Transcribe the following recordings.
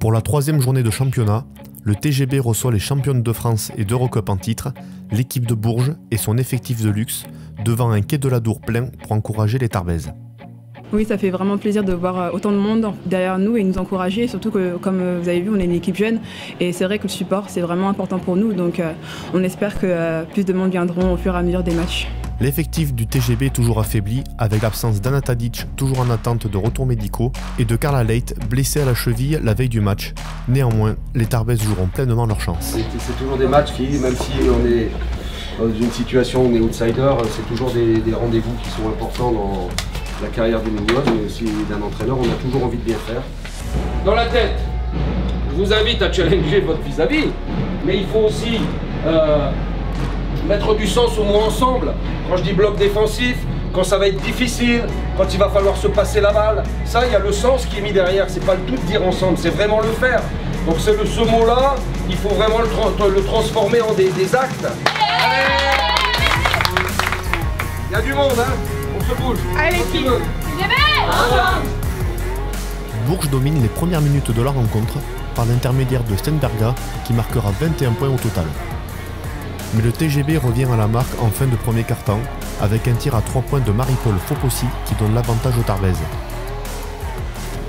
Pour la 3e journée de championnat, le TGB reçoit les championnes de France et d'Eurocup en titre, l'équipe de Bourges et son effectif de luxe, devant un quai de la Dour plein pour encourager les Tarbaises. Oui, ça fait vraiment plaisir de voir autant de monde derrière nous et nous encourager, surtout que, comme vous avez vu, on est une équipe jeune et c'est vrai que le support, c'est vraiment important pour nous, donc on espère que plus de monde viendront au fur et à mesure des matchs. L'effectif du TGB est toujours affaibli, avec l'absence d'Anna Tadic, toujours en attente de retours médicaux, et de Carla Leit, blessée à la cheville la veille du match. Néanmoins, les Tarbaises joueront pleinement leur chance. C'est toujours des matchs qui, même si on est dans une situation où on est outsider, c'est toujours des rendez-vous qui sont importants dans la carrière des mignonnes, mais aussi d'un entraîneur. On a toujours envie de bien faire. Dans la tête, je vous invite à challenger votre vis-à-vis, mais il faut aussi mettre du sens au mot ensemble. Quand je dis bloc défensif, quand ça va être difficile, quand il va falloir se passer la balle, ça, il y a le sens qui est mis derrière. C'est pas le tout de dire ensemble, c'est vraiment le faire. Donc ce mot-là, il faut vraiment le transformer en des actes. Il y a du monde, hein. On se bouge. Allez, les filles. Bourges domine les premières minutes de la rencontre par l'intermédiaire de Stenberga qui marquera 21 points au total. Mais le TGB revient à la marque en fin de premier quart-temps avec un tir à 3 points de Marie-Paul Fopossi qui donne l'avantage aux Tarbaises.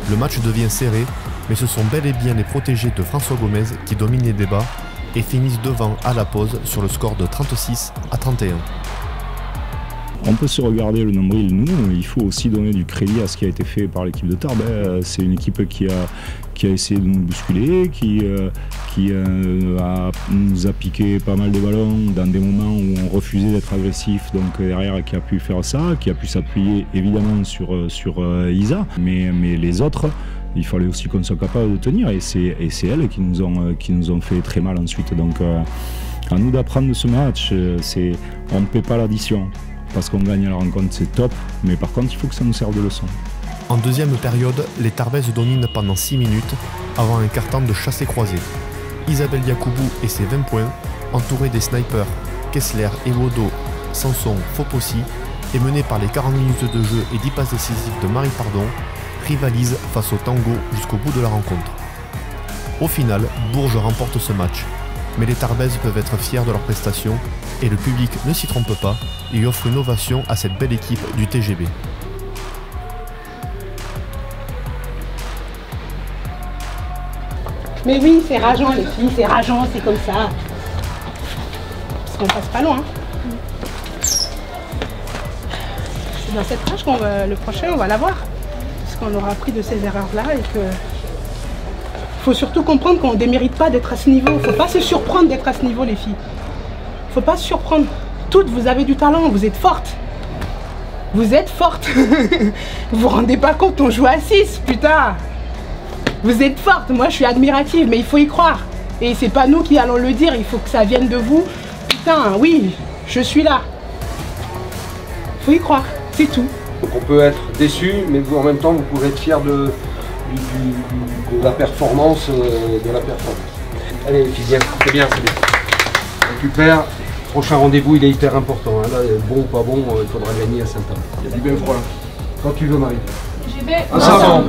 Le match devient serré, mais ce sont bel et bien les protégés de François Gomez qui dominent les débats et finissent devant à la pause sur le score de 36-31. On peut se regarder le nombril, nous, il faut aussi donner du crédit à ce qui a été fait par l'équipe de Tarbes. C'est une équipe qui a essayé de nous bousculer, qui nous a piqué pas mal de ballons dans des moments où on refusait d'être agressif, donc derrière qui a pu faire ça, qui a pu s'appuyer évidemment sur Isa, mais les autres, il fallait aussi qu'on soit capable de tenir et c'est elles qui nous ont fait très mal ensuite. Donc à nous d'apprendre de ce match, on ne paie pas l'addition. Parce qu'on gagne à la rencontre, c'est top, mais par contre, il faut que ça nous serve de leçon. En deuxième période, les Tarbaises dominent pendant 6 minutes avant un quart-temps de chassé-croisé. Isabelle Yacoubou et ses 20 points, entourée des snipers Kessler, Ewodo, Sanson, Fopossi, et menée par les 40 minutes de jeu et 10 passes décisives de Marie Pardon, rivalise face au tango jusqu'au bout de la rencontre. Au final, Bourges remporte ce match, mais les Tarbaises peuvent être fiers de leur prestation et le public ne s'y trompe pas et offre une ovation à cette belle équipe du TGB. Mais oui, c'est rageant les filles, c'est rageant, c'est comme ça. Parce qu'on passe pas loin. C'est dans cette rage le prochain, on va l'avoir. Parce qu'on aura appris de ces erreurs-là et que... Faut surtout comprendre qu'on ne démérite pas d'être à ce niveau. Faut pas se surprendre d'être à ce niveau, les filles. Faut pas se surprendre. Toutes, vous avez du talent, vous êtes fortes. Vous êtes fortes. Vous vous rendez pas compte, on joue à 6, putain. Vous êtes fortes, moi je suis admirative, mais il faut y croire. Et c'est pas nous qui allons le dire, il faut que ça vienne de vous. Putain, oui, je suis là. Faut y croire, c'est tout. Donc on peut être déçu, mais vous, en même temps, vous pouvez être fier de la performance. Allez les filles, bien, c'est bien, c'est bien. Récupère. Prochain rendez-vous, il est hyper important. Hein. Là, bon ou pas bon, il faudra gagner à Saint-Anne. Il y a du bien froid. Quand tu veux, Marie. J'y vais. Ah, ça va.